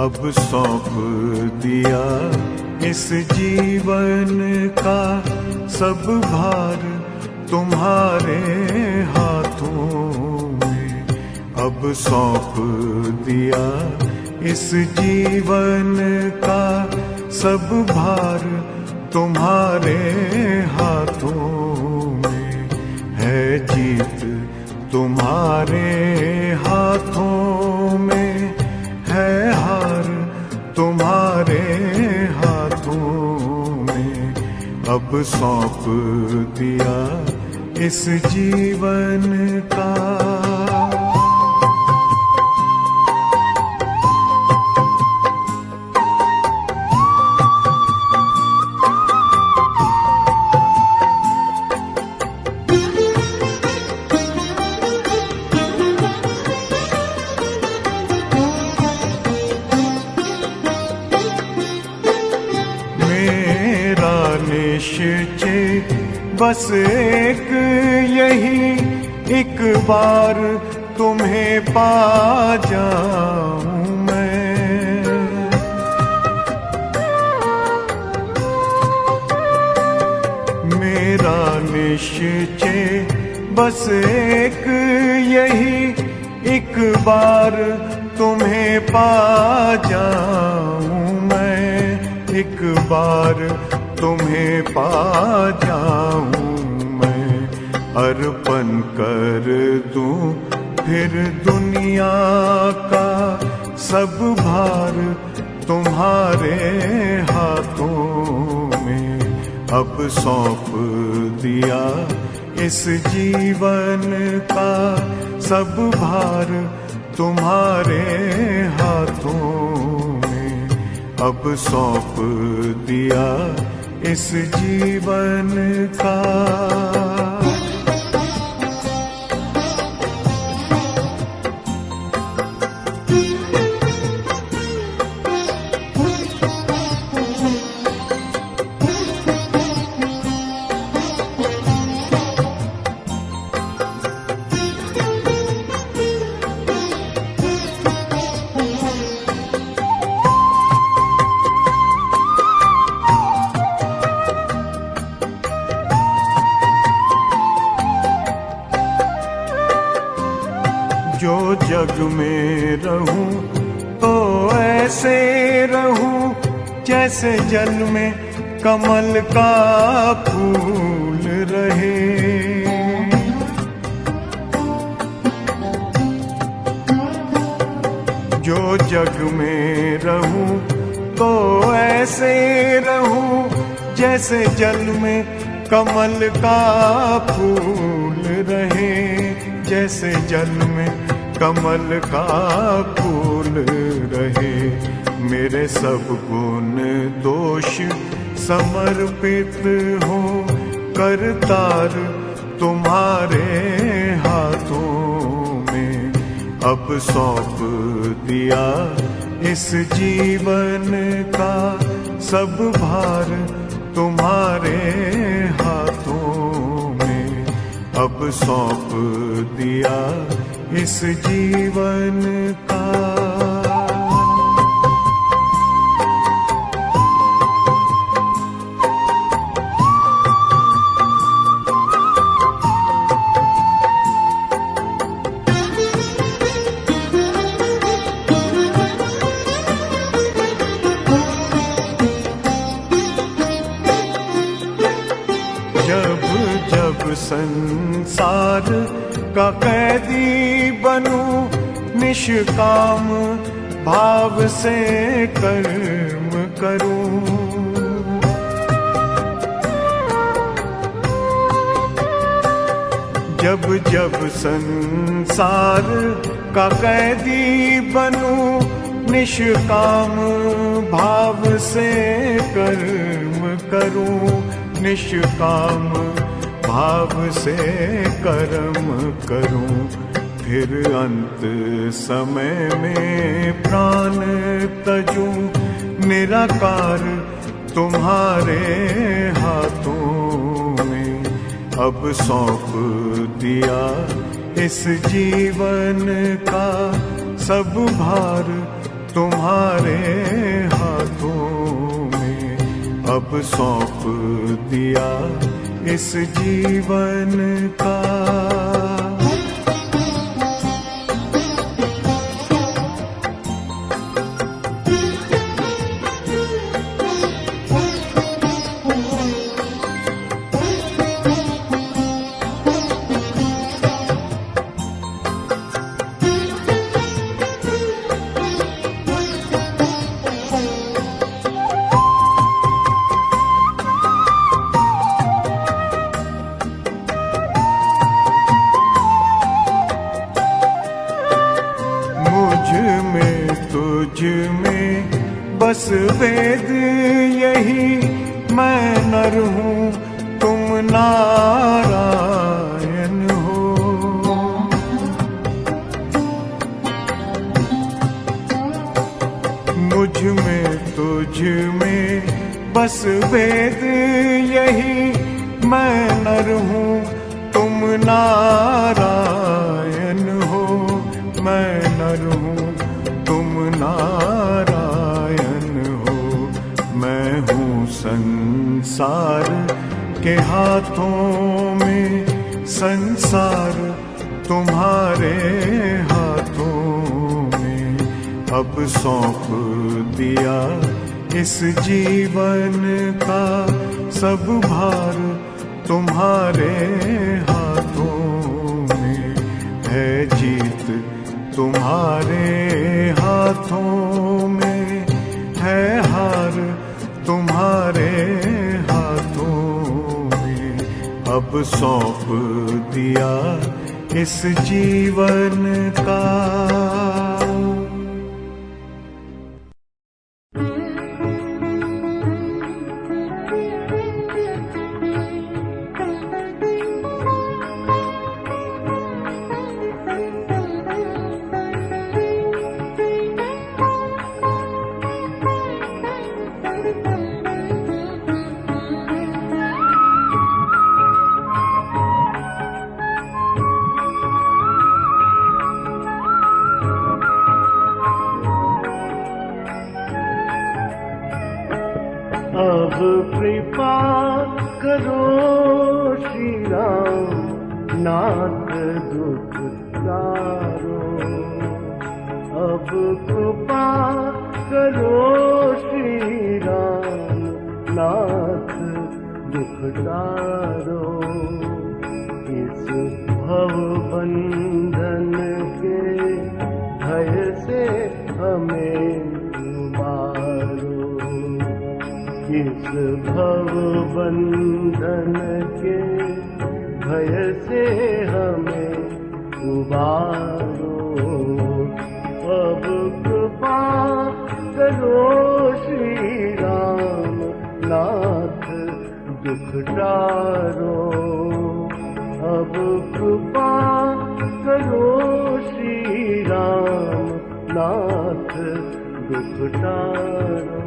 अब सौंप दिया इस जीवन का सब भार तुम्हारे हाथों में। अब सौंप दिया इस जीवन का सब भार तुम्हारे हाथों में। है जीत तुम्हारे हाथों में, है हार तुम्हारे हाथों में। अब सौंप दिया इस जीवन का। निश्चय बस एक यही, एक बार तुम्हें पा जाऊं मैं। मेरा निश्चय बस एक यही, एक बार तुम्हें पा जाऊं मैं। एक बार तुम्हें पा जाऊं मैं। अर्पण कर दूं फिर दुनिया का सब भार तुम्हारे हाथों में। अब सौंप दिया इस जीवन का सब भार तुम्हारे हाथों में। अब सौंप दिया इस जीवन का। जो जग में रहूं तो ऐसे रहूं जैसे जल में कमल का फूल रहे। जो जग में रहूं तो ऐसे रहूं जैसे जल में कमल का फूल रहे। जैसे जल में कमल का फूल रहे। मेरे सब गुण दोष समर्पित हो करतार तुम्हारे हाथों में। अब सौंप दिया इस जीवन का सब भार तुम्हारे हाथों में। अब सौंप दिया इस जीवन का। जब जब संसार का कैदी बनूं, निष्काम भाव से कर्म करूं। जब जब संसार का कैदी बनूं, निष्काम भाव से कर्म करूं। निष्काम भाव से कर्म करूं। फिर अंत समय में प्राण तजूं, निराकार तुम्हारे हाथों में। अब सौंप दिया इस जीवन का सब भार तुम्हारे हाथों में अब सौंप दिया इस जीवन का। तुझ में बस वेद यही, मैं नर हूँ तुम नारायण हो। मुझ में तुझ में बस वेद यही, मैं नर हूँ तुम नारायण हो। मैं नर हूँ तुम नारायण हो। मैं हूँ संसार के हाथों में, संसार तुम्हारे हाथों में अब सौंप दिया इस जीवन का। सब भार तुम्हारे हाथों में है, जीत तुम्हारे हाथों में है, हार तुम्हारे हाथों में अब सौंप दिया इस जीवन का। अब कृपा करो श्री राम, नाथ दुख तारो। अब कृपा करो श्री राम, नाथ दुख तारो। इस भव बंधन के भय से हमें उबारो। इस भव बंधन के भय से हमें उबारो। अब कृपा करो श्री राम, नाथ दुख टारो। अब कृपा करो श्री राम, नाथ दुख टारो।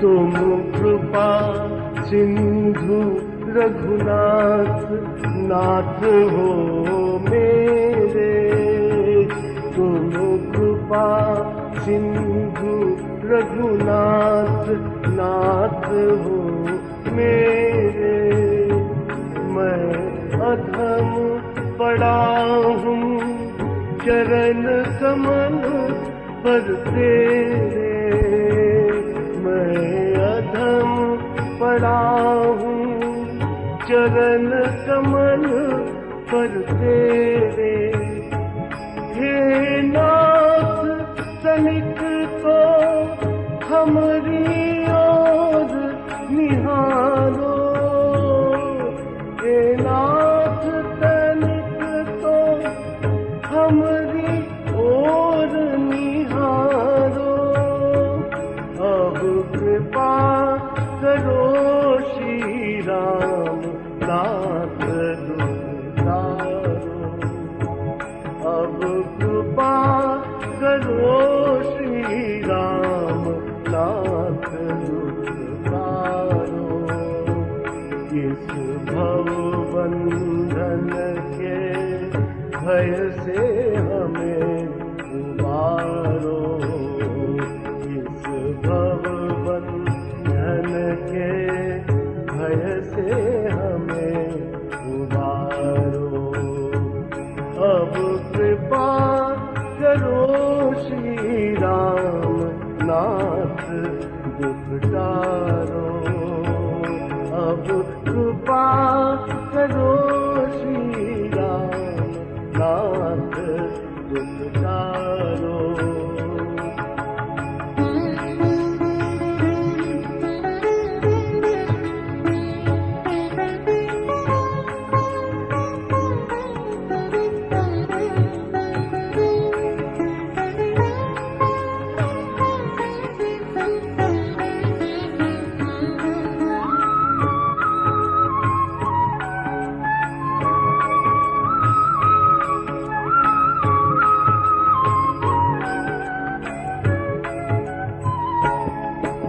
तुम कृपा सिंधु रघुनाथ, नाथ हो मेरे। तुम कृपा सिंधु रघुनाथ, नाथ हो मेरे। मैं अधम पड़ा हूँ चरण कमल पर तेरे। मैं अधम पड़ा हूँ चरण कमल पर तेरे। हे नाथ तनिक तो हमारी ओर निहारो। हे नाथ तनिक तो हमारी ओर निहारो। अब कृपा करो श्री राम, नाथ दुख तारो। भव बंधन के भय से हमें उबारो, इस भव बंधन के भय से हमें उबारो। अब कृपा करो श्री राम नाथ दुख टारो, अब कृपा करो श्री राम नाथ दुख टारो।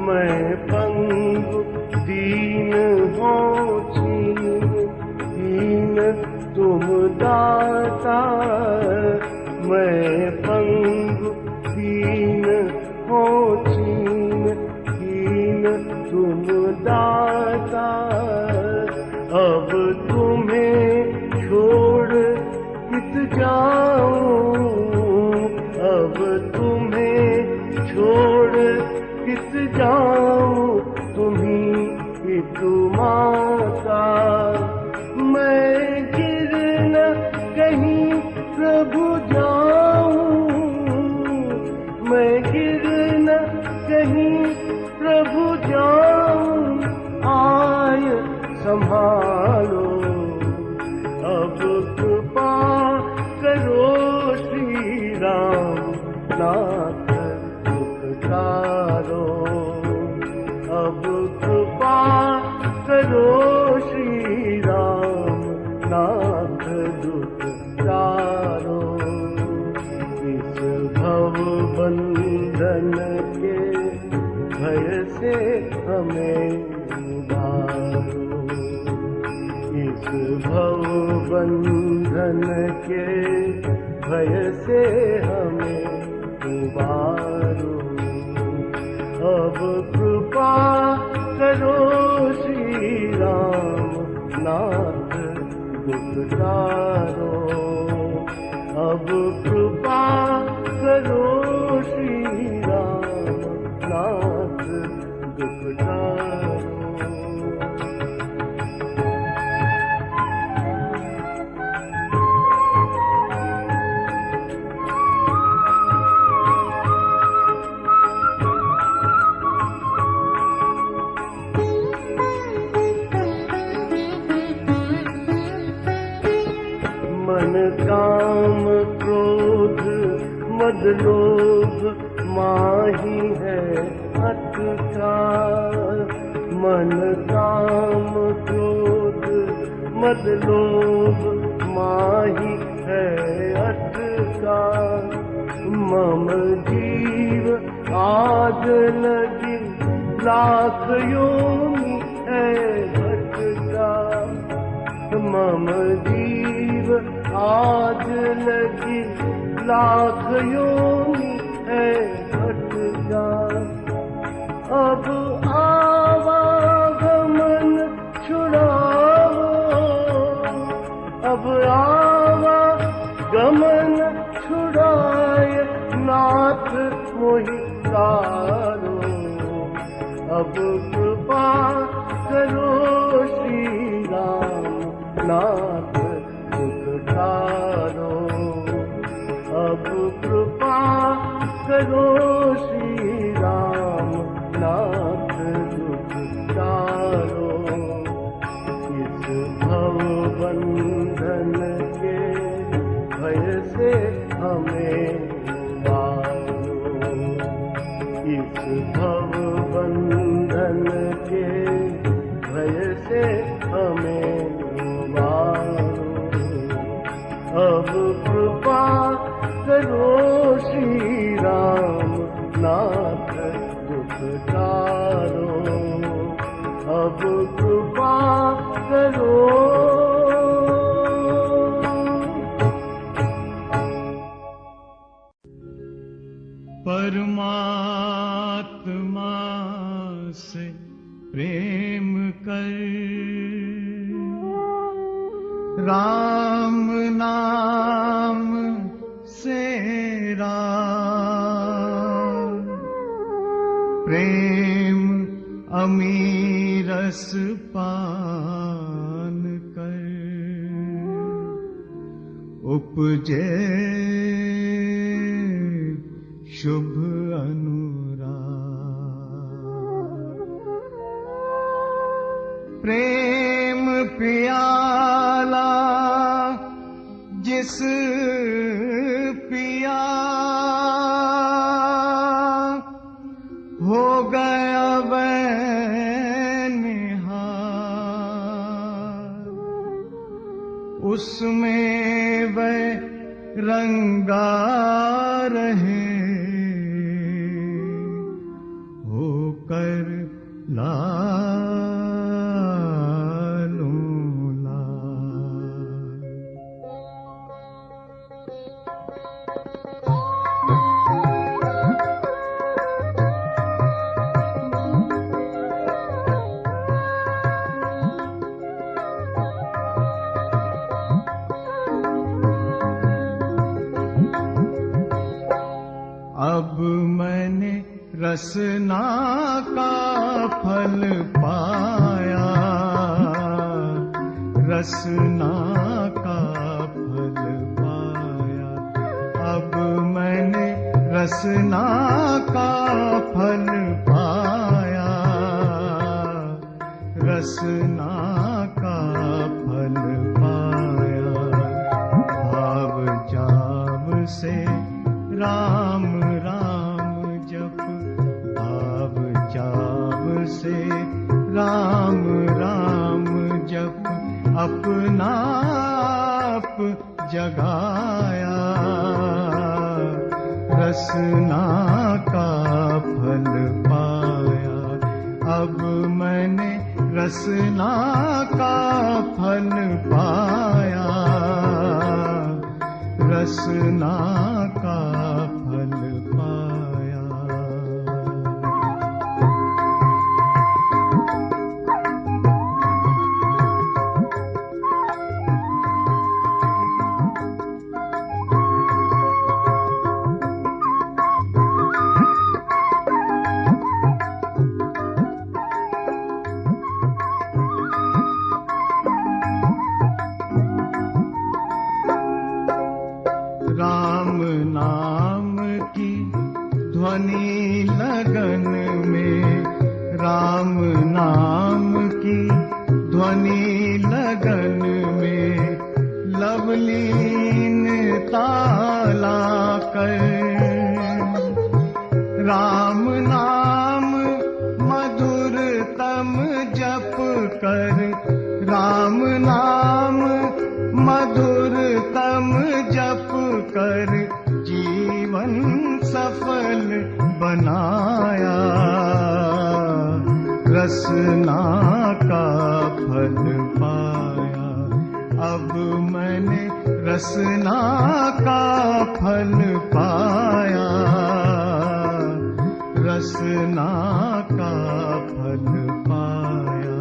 मैं पंगु दीन हो दीन तुम दाता, मैं पंगु दीन हो दीन तुम दाता। अब तुम्हें छोड़ कित जाऊं, अब तुम्हें छोड़ कित जाऊं, तुम्ही एक माता। मैं गिर न कहीं प्रभु जाऊं, मैं गिर न कहीं प्रभु जाऊं, आय संभालो। अब कृपा करो श्री राम नाथ दुख टारो, अब कृपा करो श्री राम नाथ दुख टारो। इस भव बंधन के भय से हमें उबारो, इस भव बंधन के भय से हमें उबारो। अब कृपा करो श्री राम नाथ दुख टारो, अब कृपा करो श्री राम नाथ दुख टारो। मन काम क्रोध मद लोभ माही है अत का, मन काम क्रोध मद लोभ माही है अत का। मम जीव आग लगी लाख योनि है भटका, मम जीव आज लगी लाख योनि है भटका। अब आवागमन छुड़ाओ, अब आवागमन छुड़ाए नाथ मोहि तारो, अब कृपा करो श्री राम नाथ दुख टारो, अब कृपा करो श्री राम नाथ दुख टारो। इस भव बंधन के भय से हमें उबारो, इस भव बंधन के भय से हमें उबारो। अब कृपा करो श्री राम नाथ दुख टारो, अब कृपा करो राम नाम से राम, प्रेम अमीरस पान कर, उपजे शुभ अनुराग। प्रेम प्याला जिस पिया, हो गया वह निहार, उसमें वह रंगा रहे, होकर लालों लाल। अब मैंने रसना का फल पाया, रसना का फल पाया। अब मैंने रसना का फल पाया, रसना का फल पाया। भाव जाव से राम राम जप, भाव जाव से राम राम जप, अपना आप जगाया, रसना का फल पाया। अब मैंने रसना का फल पाया, रसना का फल पाया। राम नाम की ध्वनि लगन में, राम नाम की ध्वनि लगन में, लवलीन ताला कर, राम नाम मधुरतम जप कर, राम नाम मधुरतम जप कर, जीवन सफल बनाया, रसना का फल पाया। अब मैंने रसना का फल पाया, रसना का फल पाया।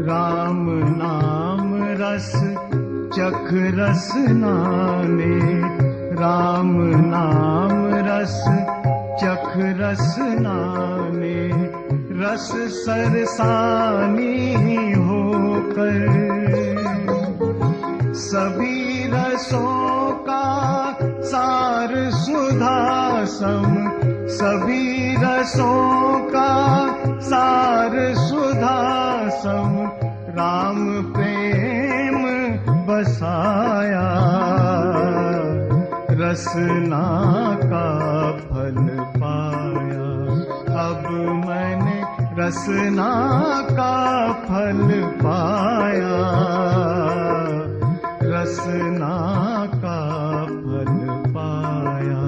राम नाम रस चख रसना ने, राम नाम रस चख रसना ने, रस सरसानी होकर, सभी रसों का सार सुधा सम, सभी रसों का सार सुधा सम, राम प्रेम बसाया, रसना का फल पाया। अब मैंने रसना का फल पाया, रसना का फल पाया।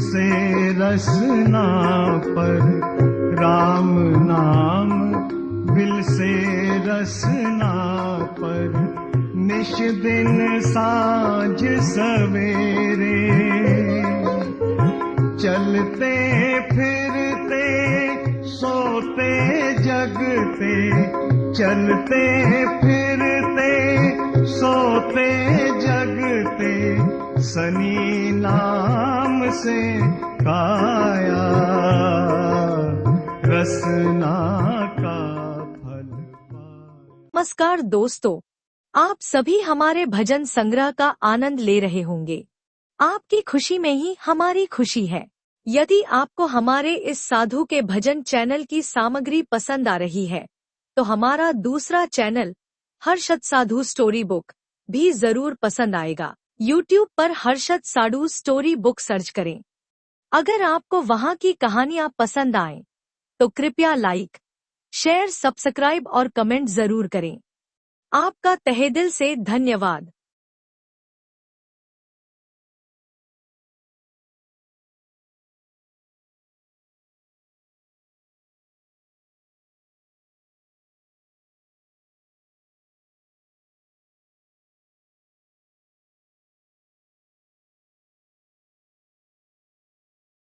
से रसना पर, राम नाम बिल से रसना पर, निश दिन साँझ सवेरे, चलते फिरते सोते जगते, चलते फिरते सोते जगते, सनी नाम से काया, रसना का फल पाया। नमस्कार दोस्तों, आप सभी हमारे भजन संग्रह का आनंद ले रहे होंगे। आपकी खुशी में ही हमारी खुशी है। यदि आपको हमारे इस साधु के भजन चैनल की सामग्री पसंद आ रही है, तो हमारा दूसरा चैनल हर्षद साधु स्टोरी बुक भी जरूर पसंद आएगा। YouTube पर हर्षद साधु स्टोरी बुक सर्च करें। अगर आपको वहां की कहानियां पसंद आएं, तो कृपया लाइक, शेयर, सब्सक्राइब और कमेंट जरूर करें। आपका तहे दिल से धन्यवाद।